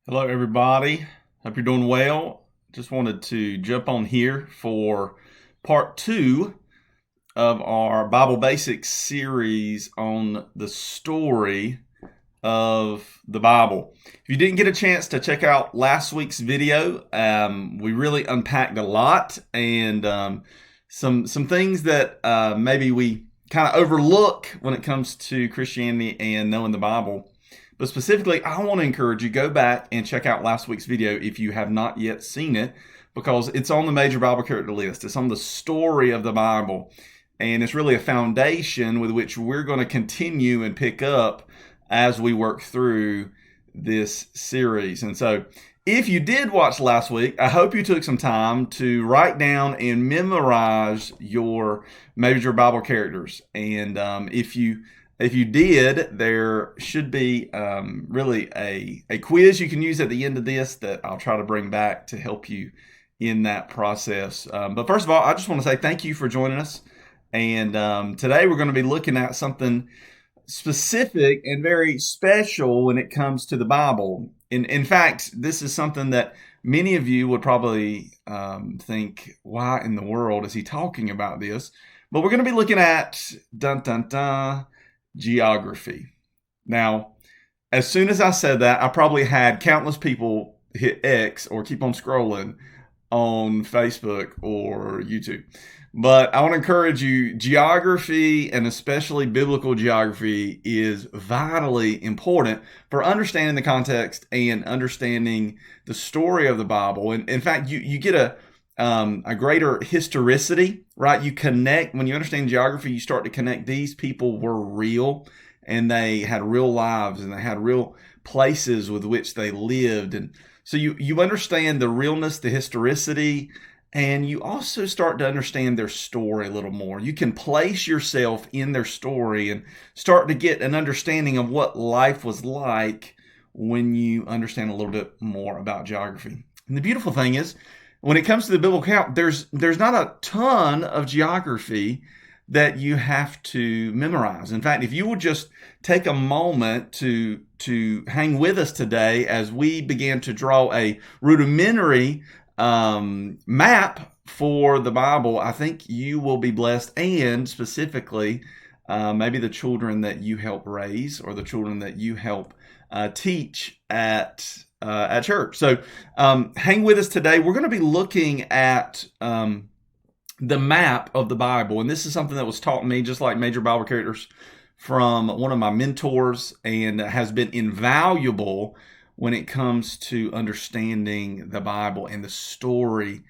Hello, everybody. Hope you're doing well. Just wanted to jump on here for part two of our Bible Basics series on the story of the Bible. If you didn't get a chance to check out last week's video, we really unpacked a lot and some things that maybe we kind of overlook when it comes to Christianity and knowing the Bible. But specifically, I want to encourage you, go back and check out last week's video if you have not yet seen it, because it's on the major Bible character list. It's on the story of the Bible. And it's really a foundation with which we're going to continue and pick up as we work through this series. And so if you did watch last week, I hope you took some time to write down and memorize your major Bible characters. And if you did, there should be really a quiz you can use at the end of this that I'll try to bring back to help you in that process. But first of all, I just want to say thank you for joining us. And today we're going to be looking at something specific and very special when it comes to the Bible. In fact, this is something that many of you would probably think, why in the world is he talking about this? But we're going to be looking at geography. Now, as soon as I said that, I probably had countless people hit X or keep on scrolling on Facebook or YouTube. But I want to encourage you, geography and especially biblical geography is vitally important for understanding the context and understanding the story of the Bible. And in fact, you get a greater historicity, right? You connect, when you understand geography, you start to connect these people were real and they had real lives and they had real places with which they lived. And so you understand the realness, the historicity, and you also start to understand their story a little more. You can place yourself in their story and start to get an understanding of what life was like when you understand a little bit more about geography. And the beautiful thing is, when it comes to the biblical account, there's not a ton of geography that you have to memorize. In fact, if you would just take a moment to hang with us today as we begin to draw a rudimentary map for the Bible, I think you will be blessed, and specifically maybe the children that you help raise or the children that you help teach at church. So hang with us today. We're going to be looking at the map of the Bible. And this is something that was taught me, just like major Bible characters, from one of my mentors, and has been invaluable when it comes to understanding the Bible and the story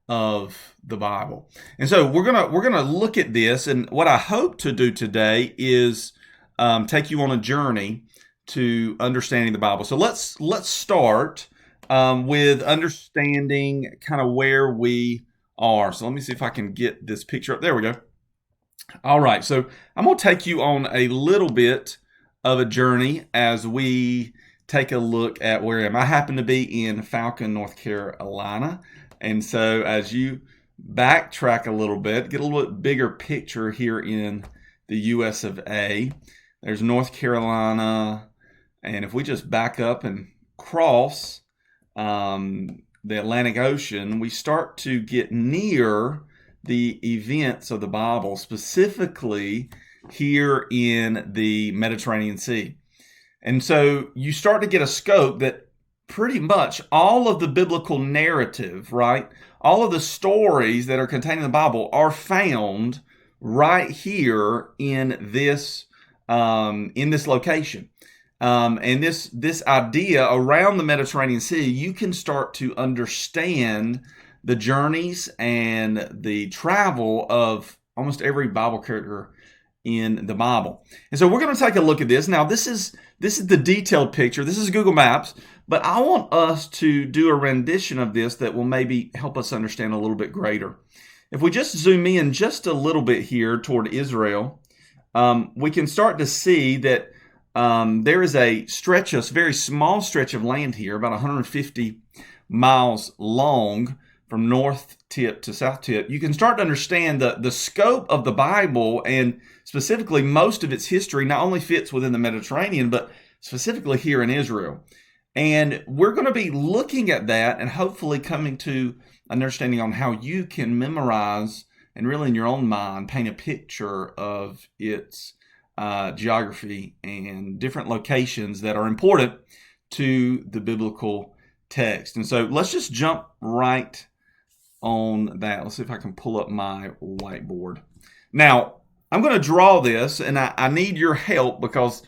of the Bible. And so we're gonna look at this, and what I hope to do today is take you on a journey to understanding the Bible. So let's start with understanding kind of where we are. So let me see if I can get this picture up. There we go. All right, so I'm going to take you on a little bit of a journey as we take a look at where I am. I happen to be in Falcon, North Carolina. And so as you backtrack a little bit, get a little bit bigger picture here in the US of A. There's North Carolina. And if we just back up and cross the Atlantic Ocean, we start to get near the events of the Bible, specifically here in the Mediterranean Sea. And so you start to get a scope that pretty much all of the biblical narrative, right? All of the stories that are contained in the Bible are found right here in this location. And this idea around the Mediterranean Sea, you can start to understand the journeys and the travel of almost every Bible character in the Bible. And so we're going to take a look at this. Now, this is the detailed picture. This is Google Maps, but I want us to do a rendition of this that will maybe help us understand a little bit greater. If we just zoom in just a little bit here toward Israel, we can start to see that there is a very small stretch of land here, about 150 miles long from north tip to south tip. You can start to understand the scope of the Bible, and specifically most of its history not only fits within the Mediterranean, but specifically here in Israel. And we're going to be looking at that and hopefully coming to an understanding on how you can memorize and really in your own mind paint a picture of its geography and different locations that are important to the biblical text. And so let's just jump right on that. Let's see if I can pull up my whiteboard. Now, I'm going to draw this, and I need your help because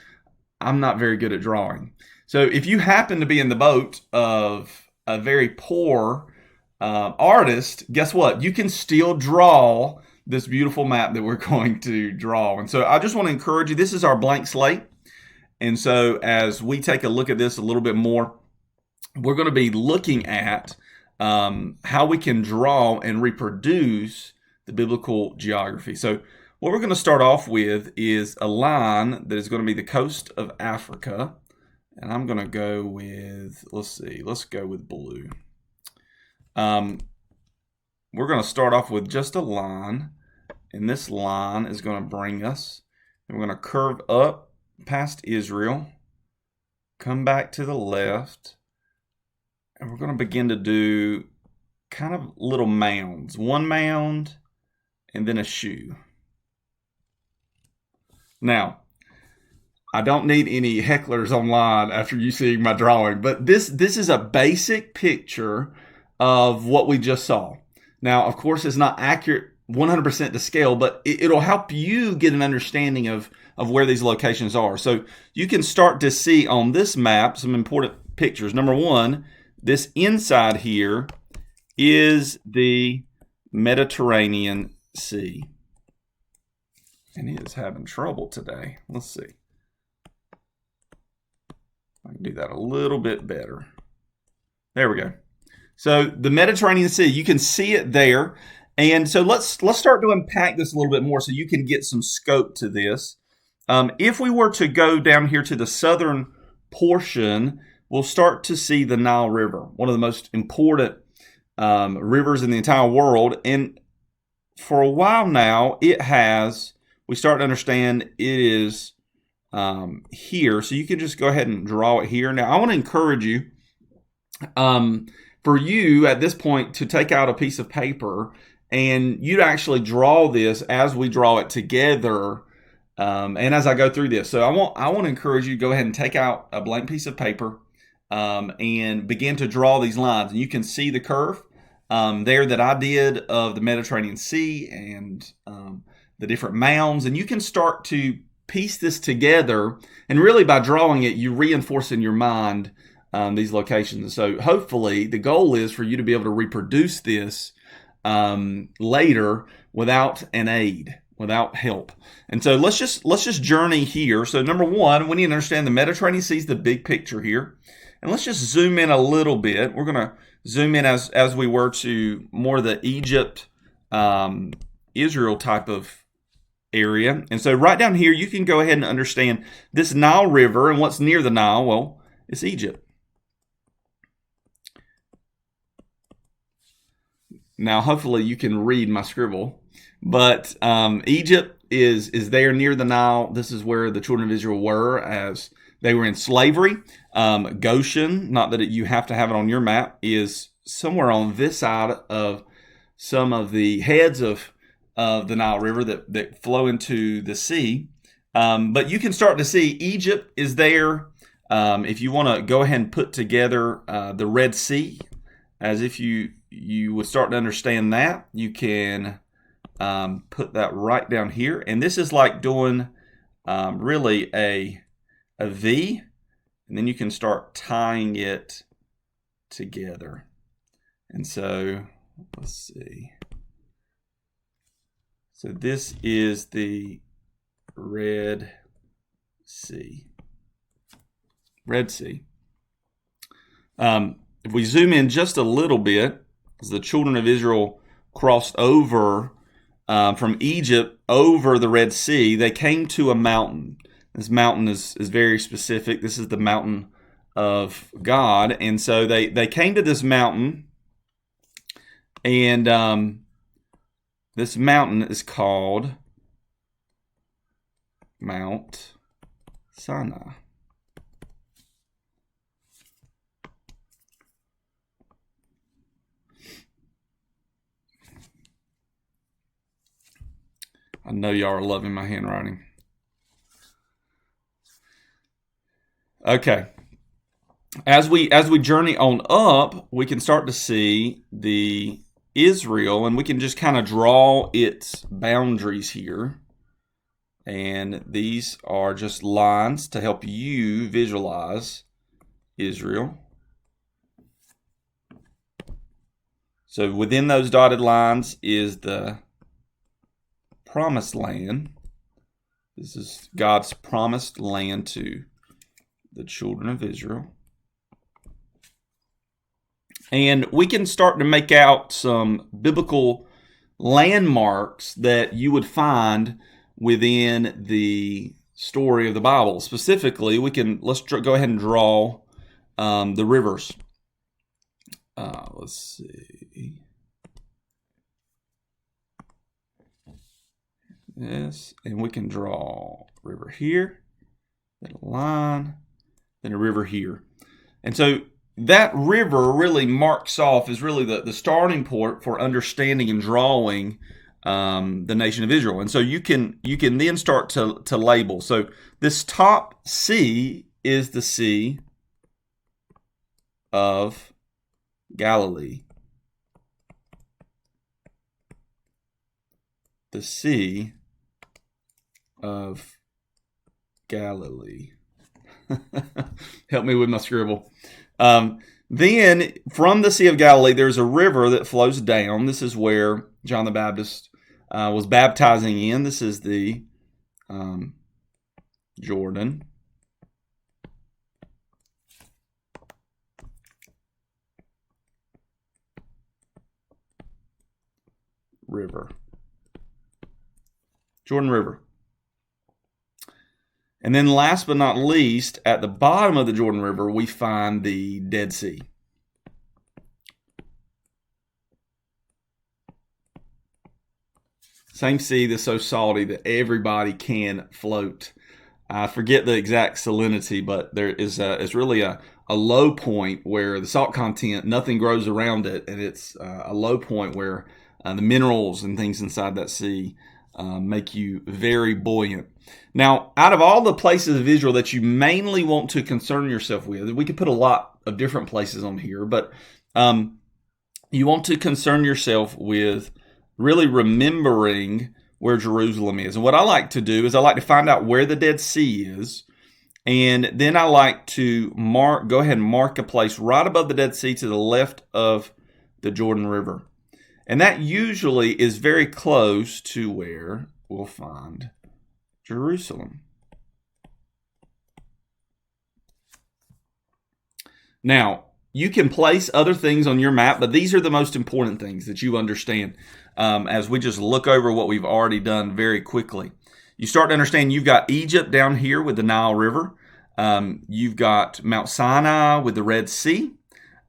I'm not very good at drawing. So if you happen to be in the boat of a very poor artist, guess what? You can still draw this beautiful map that we're going to draw. And so I just want to encourage you. This is our blank slate. And so as we take a look at this a little bit more, we're going to be looking at how we can draw and reproduce the biblical geography. So what we're going to start off with is a line that is going to be the coast of Africa. And I'm going to go with, let's go with blue. We're going to start off with just a line. And this line is going to bring us, and we're going to curve up past Israel, come back to the left, and we're going to begin to do kind of little mounds. One mound, and then a shoe. Now, I don't need any hecklers online after you seeing my drawing, but this is a basic picture of what we just saw. Now, of course, it's not accurate 100% to scale, but it'll help you get an understanding of where these locations are. So you can start to see on this map some important pictures. Number one, this inside here is the Mediterranean Sea. And it is having trouble today. Let's see. I can do that a little bit better. There we go. So the Mediterranean Sea, you can see it there. And so let's start to unpack this a little bit more so you can get some scope to this. If we were to go down here to the southern portion, we'll start to see the Nile River, one of the most important rivers in the entire world. And for a while now, we start to understand it is here. So you can just go ahead and draw it here. Now, I want to encourage you, for you at this point to take out a piece of paper and you'd actually draw this as we draw it together, and as I go through this. So I want to encourage you to go ahead and take out a blank piece of paper and begin to draw these lines. And you can see the curve there that I did of the Mediterranean Sea and the different mounds. And you can start to piece this together. And really by drawing it, you reinforce in your mind these locations. So hopefully the goal is for you to be able to reproduce this later without an aid, without help. And so let's just journey here. So number one, we need to understand the Mediterranean Sea is the big picture here. And let's just zoom in a little bit. We're going to zoom in as we were to more the Egypt, Israel type of area. And so right down here, you can go ahead and understand this Nile River and what's near the Nile. Well, it's Egypt. Now, hopefully you can read my scribble, but Egypt is there near the Nile. This is where the children of Israel were as they were in slavery. Goshen, not that you have to have it on your map, is somewhere on this side of some of the heads of the Nile River that flow into the sea. But you can start to see Egypt is there. If you want to go ahead and put together the Red Sea, as if you would start to understand that, you can put that right down here. And this is like doing really a V, and then you can start tying it together. And so let's see. So this is the Red Sea. Red Sea. If we zoom in just a little bit, as the children of Israel crossed over from Egypt over the Red Sea, they came to a mountain. This mountain is very specific. This is the mountain of God. And so they came to this mountain, and this mountain is called Mount Sinai. I know y'all are loving my handwriting. Okay. As we journey on up, we can start to see the Israel, and we can just kind of draw its boundaries here. And these are just lines to help you visualize Israel. So within those dotted lines is the promised land. This is God's promised land to the children of Israel. And we can start to make out some biblical landmarks that you would find within the story of the Bible. Specifically, let's go ahead and draw the rivers. Let's see. Yes, and we can draw a river here, then a line, then a river here. And so that river really marks off, is really the starting point for understanding and drawing the nation of Israel. And so you can then start to label. So this top C is the Sea of Galilee. The Sea of Galilee. Help me with my scribble. Then from the Sea of Galilee, there's a river that flows down. This is where John the Baptist was baptizing in. This is the Jordan. River. Jordan River. And then last but not least, at the bottom of the Jordan River, we find the Dead Sea. Same sea that's so salty that everybody can float. I forget the exact salinity, but there is it's really a low point where the salt content, nothing grows around it, and it's a low point where the minerals and things inside that sea make you very buoyant. Now, out of all the places of Israel that you mainly want to concern yourself with, we could put a lot of different places on here, but you want to concern yourself with really remembering where Jerusalem is. And what I like to do is I like to find out where the Dead Sea is, and then I like to go ahead and mark a place right above the Dead Sea to the left of the Jordan River. And that usually is very close to where we'll find Jerusalem. Now, you can place other things on your map, but these are the most important things that you understand as we just look over what we've already done very quickly. You start to understand you've got Egypt down here with the Nile River. You've got Mount Sinai with the Red Sea.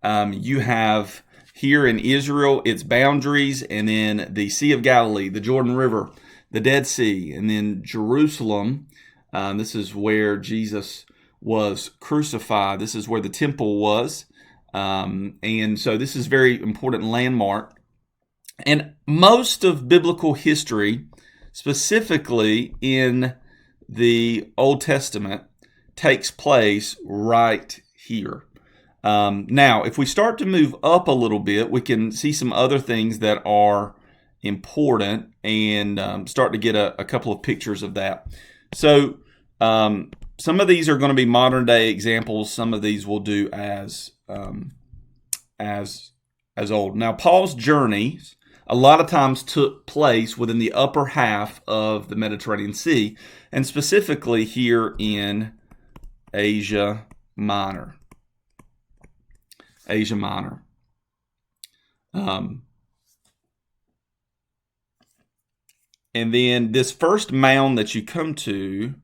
You have here in Israel its boundaries, and then the Sea of Galilee, the Jordan River, the Dead Sea, and then Jerusalem. This is where Jesus was crucified. This is where the temple was. And so this is a very important landmark. And most of biblical history, specifically in the Old Testament, takes place right here. Now, if we start to move up a little bit, we can see some other things that are important and start to get a couple of pictures of that. So some of these are going to be modern day examples. Some of these we'll do as old. Now, Paul's journeys a lot of times took place within the upper half of the Mediterranean Sea, and specifically here in Asia Minor. Asia Minor. And then this first mound that you come to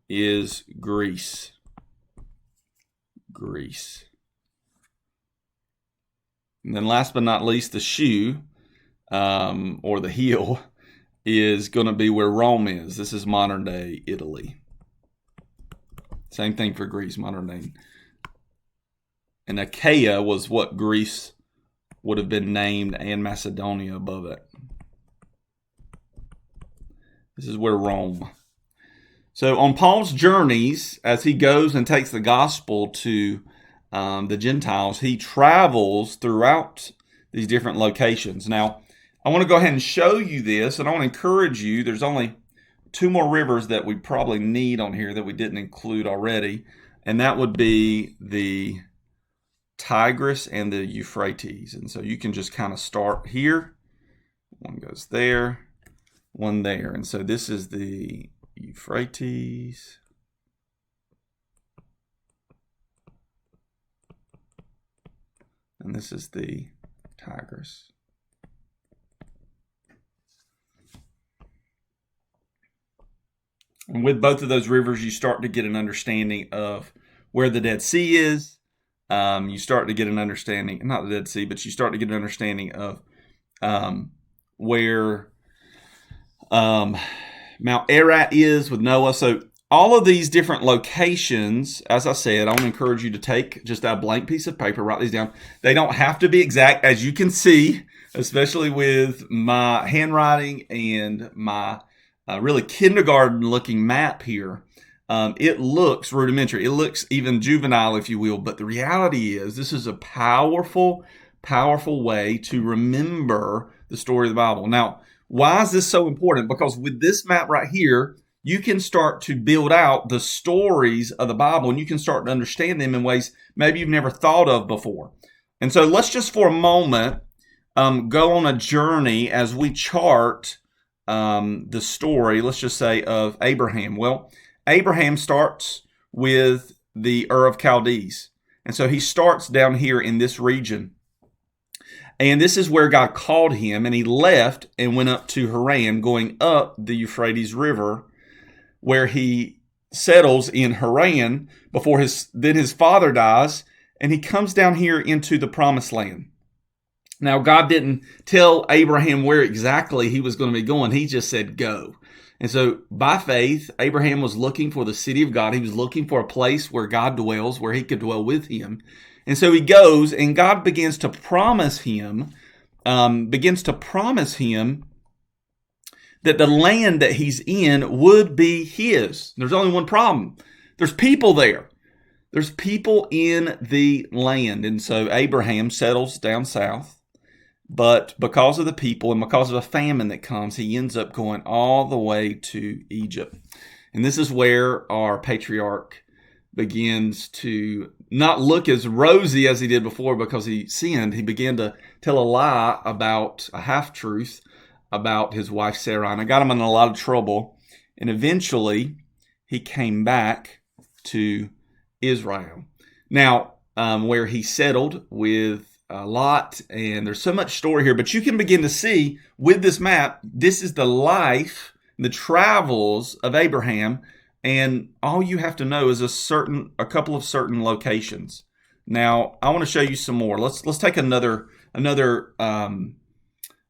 is Greece. Greece. And then last but not least, the shoe, or the heel, is going to be where Rome is. This is modern day Italy. Same thing for Greece, modern day. And Achaia was what Greece would have been named, and Macedonia above it. This is where Rome. So on Paul's journeys, as he goes and takes the gospel to the Gentiles, he travels throughout these different locations. Now, I want to go ahead and show you this, and I want to encourage you. There's only two more rivers that we probably need on here that we didn't include already, and that would be the Tigris and the Euphrates. And so you can just kind of start here. One goes there, one there. And so this is the Euphrates. And this is the Tigris. And with both of those rivers, you start to get an understanding of where the Dead Sea is. You start to get an understanding, not the Dead Sea, but you start to get an understanding of where Mount Ararat is with Noah. So all of these different locations, as I said, I want to encourage you to take just a blank piece of paper, write these down. They don't have to be exact, as you can see, especially with my handwriting and my really kindergarten-looking map here. It looks rudimentary. It looks even juvenile, if you will. But the reality is this is a powerful, powerful way to remember the story of the Bible. Now, why is this so important? Because with this map right here, you can start to build out the stories of the Bible, and you can start to understand them in ways maybe you've never thought of before. And so let's just for a moment go on a journey as we chart the story, let's just say, of Abraham. Well, Abraham starts with the Ur of Chaldees. And so he starts down here in this region. And this is where God called him, and he left and went up to Haran, going up the Euphrates River, where he settles in Haran before his father dies, and he comes down here into the Promised Land. Now, God didn't tell Abraham where exactly he was going to be going. He just said, go. And so by faith, Abraham was looking for the city of God. He was looking for a place where God dwells, where he could dwell with him. And so he goes, and God begins to promise him that the land that he's in would be his. There's only one problem. There's people there. There's people in the land. And so Abraham settles down south. But because of the people and because of a famine that comes, he ends up going all the way to Egypt. And this is where our patriarch begins to not look as rosy as he did before because he sinned. He began to tell a lie about a half-truth about his wife Sarah. And it got him in a lot of trouble. And eventually, he came back to Israel. Now, where he settled with Lot, and there's so much story here, but you can begin to see with this map, this is the life, the travels of Abraham, and all you have to know is a couple of certain locations. Now, I want to show you some more. Let's take another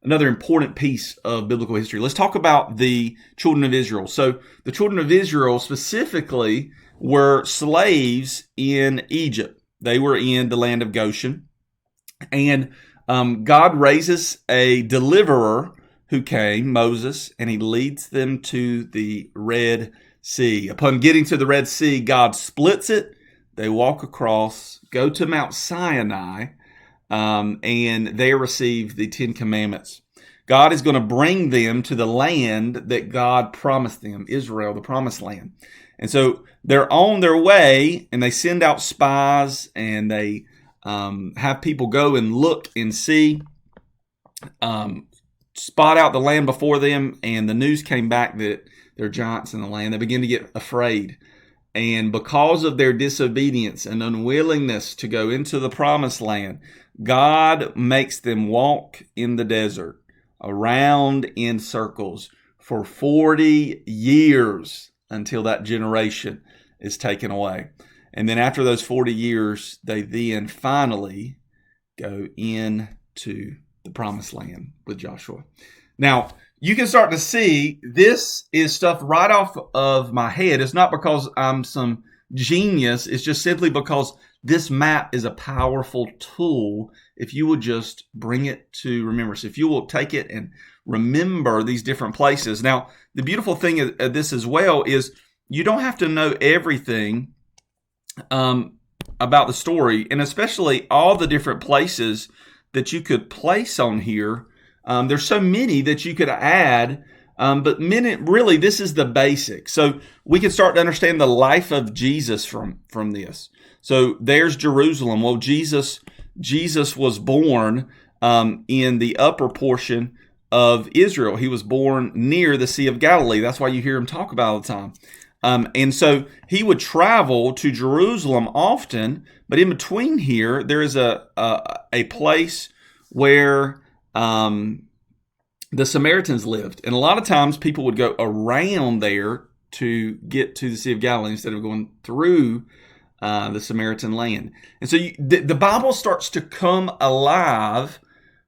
important piece of biblical history. Let's talk about the children of Israel. So, the children of Israel specifically were slaves in Egypt. They were in the land of Goshen. And God raises a deliverer who came, Moses, and he leads them to the Red Sea. Upon getting to the Red Sea, God splits it. They walk across, go to Mount Sinai, and they receive the Ten Commandments. God is going to bring them to the land that God promised them, Israel, the Promised Land. And so they're on their way, and they send out spies, and they have people go and look and see, spot out the land before them, and the news came back that there are giants in the land. They begin to get afraid. And because of their disobedience and unwillingness to go into the Promised Land, God makes them walk in the desert, around in circles, for 40 years until that generation is taken away. And then after those 40 years, they then finally go into the Promised Land with Joshua. Now, you can start to see this is stuff right off of my head. It's not because I'm some genius. It's just simply because This map is a powerful tool if you will just bring it to remembrance. If you will take it and remember these different places. Now, the beautiful thing of this as well is you don't have to know everything about the story, and especially all the different places that you could place on here. There's so many that you could add, but really this is the basic. So we can start to understand the life of Jesus from this. So there's Jerusalem. Well, Jesus was born in the upper portion of Israel. He was born near the Sea of Galilee. That's why you hear him talk about it all the time. And so he would travel to Jerusalem often, but in between here, there is a place where the Samaritans lived. And a lot of times people would go around there to get to the Sea of Galilee instead of going through the Samaritan land. And so the Bible starts to come alive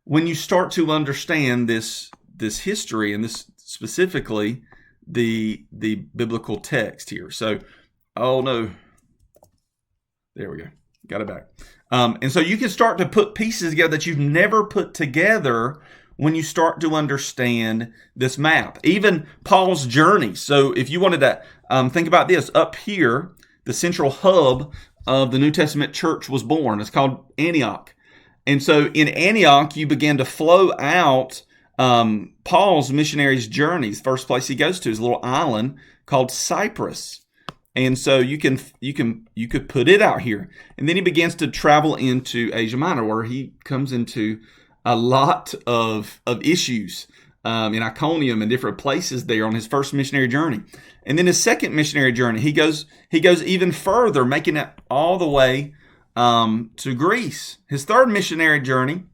when you start to understand this history, and this specifically the biblical text here. So, oh no, there we go, got it back. And so you can start to put pieces together that you've never put together when you start to understand this map. Even Paul's journey. So if you wanted to think about this, up here, the central hub of the New Testament church was born. It's called Antioch. And so in Antioch, you began to flow out Paul's missionaries' journeys. First place he goes to is a little island called Cyprus. And so you could put it out here. And then he begins to travel into Asia Minor, where he comes into a lot of issues in Iconium and different places there on his first missionary journey. And then his second missionary journey, he goes even further, making it all the way to Greece. His third missionary journey,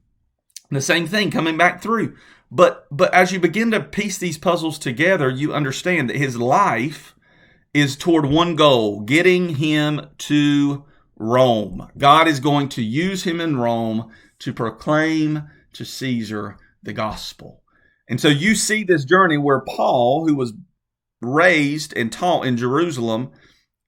the same thing, coming back through. But as you begin to piece these puzzles together, you understand that his life is toward one goal, getting him to Rome. God is going to use him in Rome to proclaim to Caesar the gospel. And so you see this journey where Paul, who was raised and taught in Jerusalem,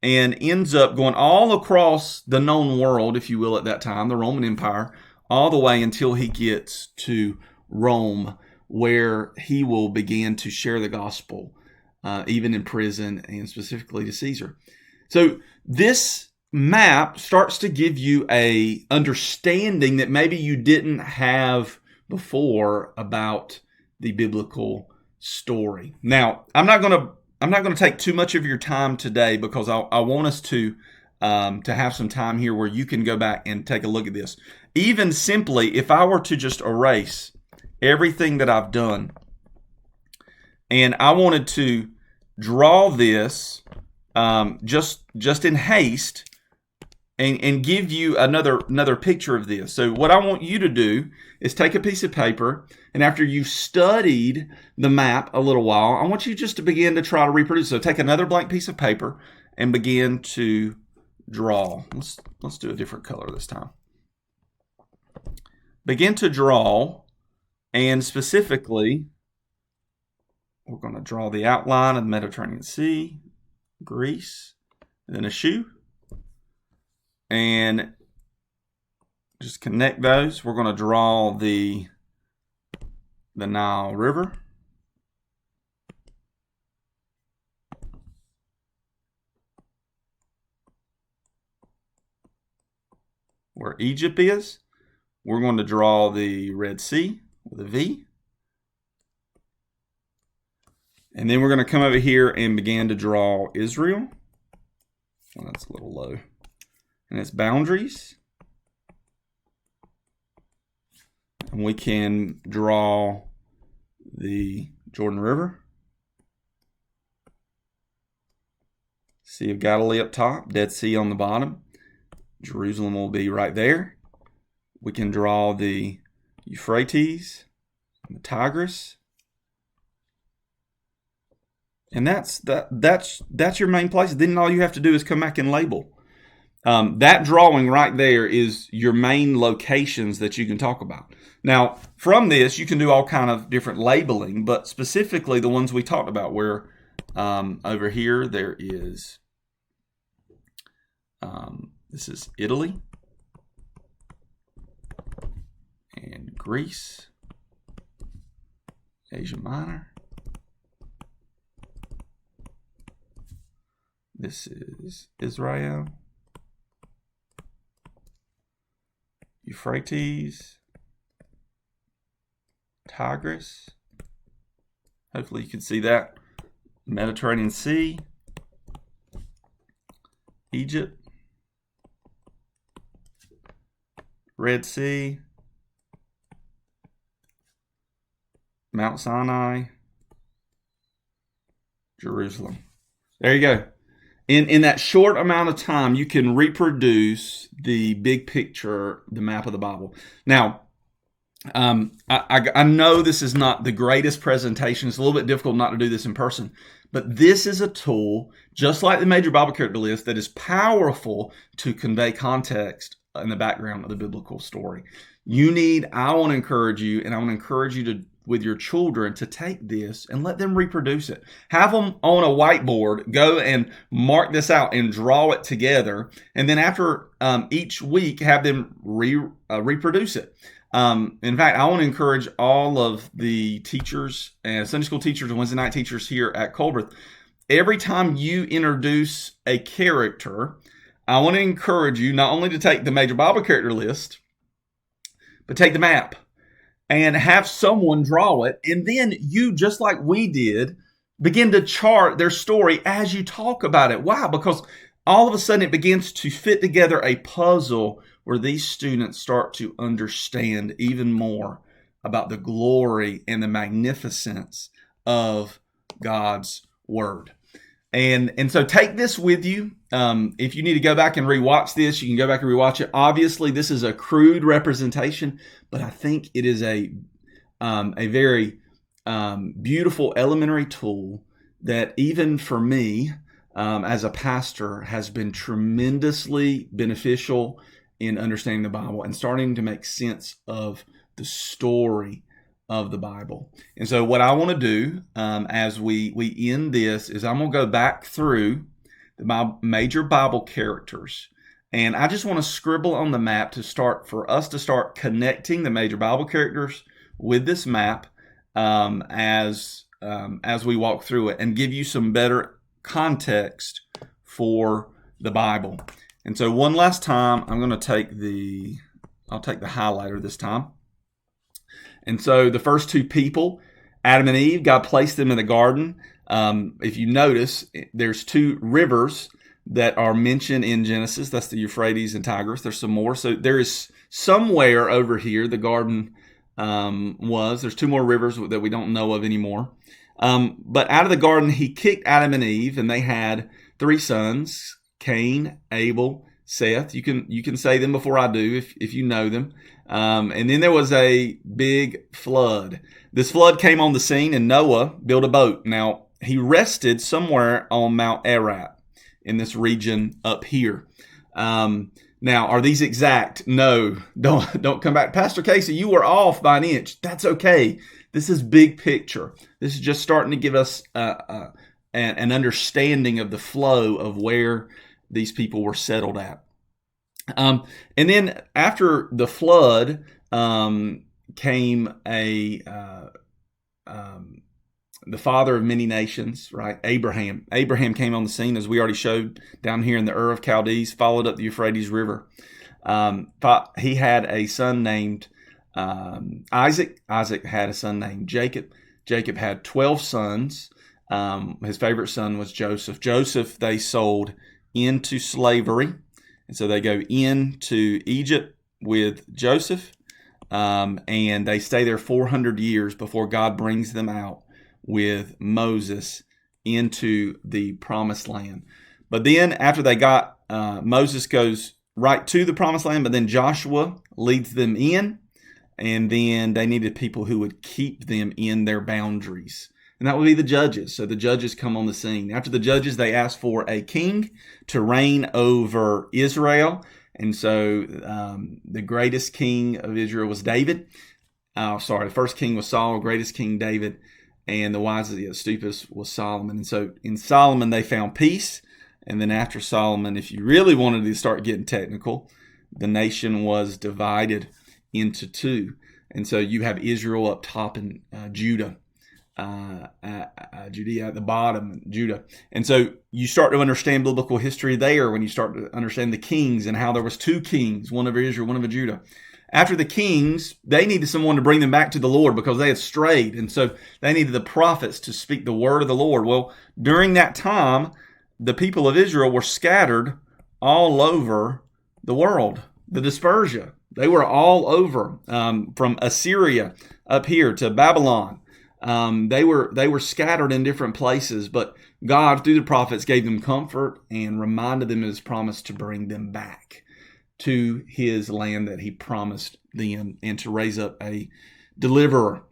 and ends up going all across the known world, if you will, at that time, the Roman Empire, all the way until he gets to Rome, where he will begin to share the gospel, even in prison, and specifically to Caesar. So this map starts to give you a understanding that maybe you didn't have before about the biblical story. Now, I'm not going to take too much of your time today, because I want us to have some time here where you can go back and take a look at this. Even simply, if I were to just erase everything that I've done, and I wanted to draw this just in haste, and give you another picture of this. So what I want you to do is take a piece of paper, and after you've studied the map a little while, I want you just to begin to try to reproduce. So take another blank piece of paper and begin to draw. Let's do a different color this time. Begin to draw, and specifically, we're going to draw the outline of the Mediterranean Sea, Greece, and then a shoe. And just connect those. We're going to draw the Nile River. Where Egypt is. We're going to draw the Red Sea with a V. And then we're going to come over here and begin to draw Israel. Well, that's a little low. And its boundaries. And we can draw the Jordan River. Sea of Galilee up top, Dead Sea on the bottom. Jerusalem will be right there. We can draw the Euphrates, and the Tigris. And that's your main place. Then all you have to do is come back and label. That drawing right there is your main locations that you can talk about. Now, from this, you can do all kind of different labeling, but specifically the ones we talked about, where over here there is This is Italy and Greece, Asia Minor. This is Israel, Euphrates, Tigris. Hopefully you can see that. Mediterranean Sea, Egypt, Red Sea, Mount Sinai, Jerusalem. There you go. In that short amount of time, you can reproduce the big picture, the map of the Bible. Now, I know this is not the greatest presentation. It's a little bit difficult not to do this in person. But this is a tool, just like the major Bible character list, that is powerful to convey context in the background of the biblical story. I want to encourage you, and I want to encourage you to, with your children, to take this and let them reproduce it. Have them on a whiteboard, go and mark this out and draw it together. And then after each week, have them reproduce it. In fact, I want to encourage all of the teachers and Sunday school teachers and Wednesday night teachers here at Colbert. Every time you introduce a character, I want to encourage you not only to take the major Bible character list, but take the map and have someone draw it. And then you, just like we did, begin to chart their story as you talk about it. Why? Because all of a sudden it begins to fit together a puzzle where these students start to understand even more about the glory and the magnificence of God's Word. And so take this with you. If you need to go back and rewatch this, you can go back and rewatch it. Obviously, this is a crude representation, but I think it is a very beautiful elementary tool that even for me, as a pastor, has been tremendously beneficial in understanding the Bible and starting to make sense of the story of the Bible. And so what I want to do as we end this is I'm going to go back through the major Bible characters. And I just want to scribble on the map for us to start connecting the major Bible characters with this map as we walk through it and give you some better context for the Bible. And so one last time, I'm going to take I'll take the highlighter this time. And so the first two people, Adam and Eve, God placed them in the garden. If you notice, there's two rivers that are mentioned in Genesis. That's the Euphrates and Tigris. There's some more. So there is somewhere over here the garden was. There's two more rivers that we don't know of anymore. But out of the garden, he kicked Adam and Eve, and they had three sons, Cain, Abel, Seth. You can say them before I do if you know them. And then there was a big flood. This flood came on the scene, and Noah built a boat. Now, he rested somewhere on Mount Ararat in this region up here. Now, are these exact? No, don't come back. Pastor Casey, you were off by an inch. That's okay. This is big picture. This is just starting to give us an understanding of the flow of where these people were settled at. And then after the flood came the father of many nations, right? Abraham. Abraham came on the scene, as we already showed down here in the Ur of Chaldees, followed up the Euphrates River. He had a son named Isaac. Isaac had a son named Jacob. Jacob had 12 sons. His favorite son was Joseph. Joseph they sold into slavery. And so they go into Egypt with Joseph. And they stay there 400 years before God brings them out with Moses into the promised land. But then after they got, Moses goes right to the promised land, but then Joshua leads them in, and then they needed people who would keep them in their boundaries. And that would be the judges. So the judges come on the scene. After the judges, they asked for a king to reign over Israel. And so the greatest king of Israel was David. The first king was Saul, greatest king David. And the wisest, stupidest was Solomon. And so in Solomon, they found peace. And then after Solomon, if you really wanted to start getting technical, the nation was divided into two. And so you have Israel up top and Judah. Judea at the bottom, Judah. And so you start to understand biblical history there when you start to understand the kings and how there was two kings, one of Israel, one of Judah. After the kings, they needed someone to bring them back to the Lord because they had strayed. And so they needed the prophets to speak the word of the Lord. Well, during that time, the people of Israel were scattered all over the world, the dispersion. They were all over, from Assyria up here to Babylon. They were scattered in different places, but God, through the prophets, gave them comfort and reminded them of His promise to bring them back to His land that He promised them and to raise up a deliverer.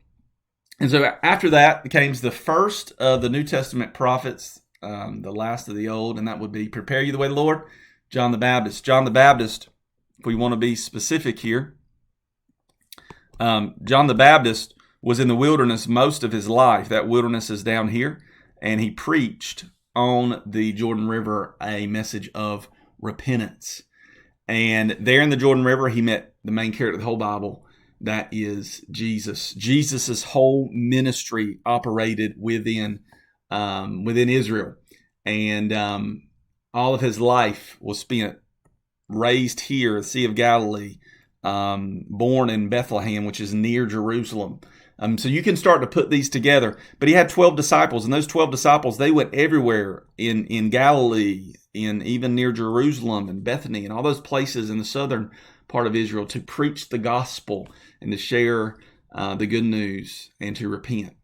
And so after that came the first of the New Testament prophets, the last of the old, and that would be prepare you the way of the Lord, John the Baptist. John the Baptist, if we want to be specific here, John the Baptist was in the wilderness most of his life. That wilderness is down here. And he preached on the Jordan River a message of repentance. And there in the Jordan River, he met the main character of the whole Bible. That is Jesus. Jesus' whole ministry operated within Israel. And all of his life was spent raised here, the Sea of Galilee, born in Bethlehem, which is near Jerusalem. So you can start to put these together. But he had 12 disciples, and those 12 disciples, they went everywhere in Galilee, even near Jerusalem and Bethany and all those places in the southern part of Israel to preach the gospel and to share the good news and to repent.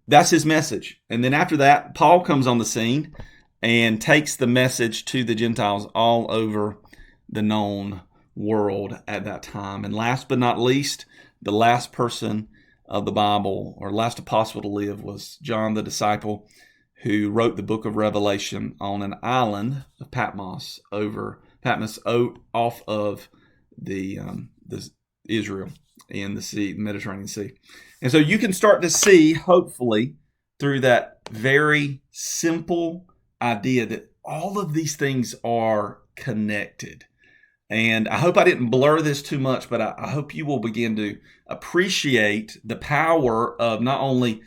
That's his message. And then after that, Paul comes on the scene and takes the message to the Gentiles all over the known world at that time. And last but not least, the last person of the Bible, or last apostle to live, was John the disciple, who wrote the book of Revelation on an island of Patmos off of the Israel in the sea, the Mediterranean Sea. And so you can start to see, hopefully, through that very simple idea that all of these things are connected. And I hope I didn't blur this too much, but I hope you will begin to appreciate the power of not only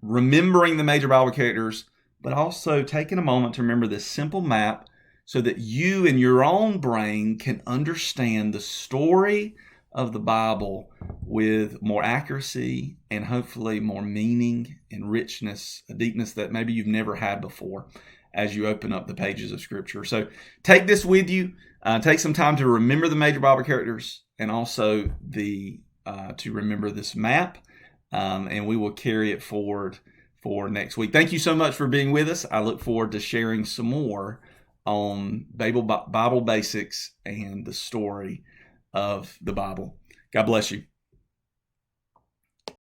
remembering the major Bible characters, but also taking a moment to remember this simple map so that you in your own brain can understand the story of the Bible with more accuracy and hopefully more meaning and richness, a deepness that maybe you've never had before as you open up the pages of Scripture. So take this with you. Take some time to remember the major Bible characters and also to remember this map. And we will carry it forward for next week. Thank you so much for being with us. I look forward to sharing some more on Bible basics and the story of the Bible. God bless you.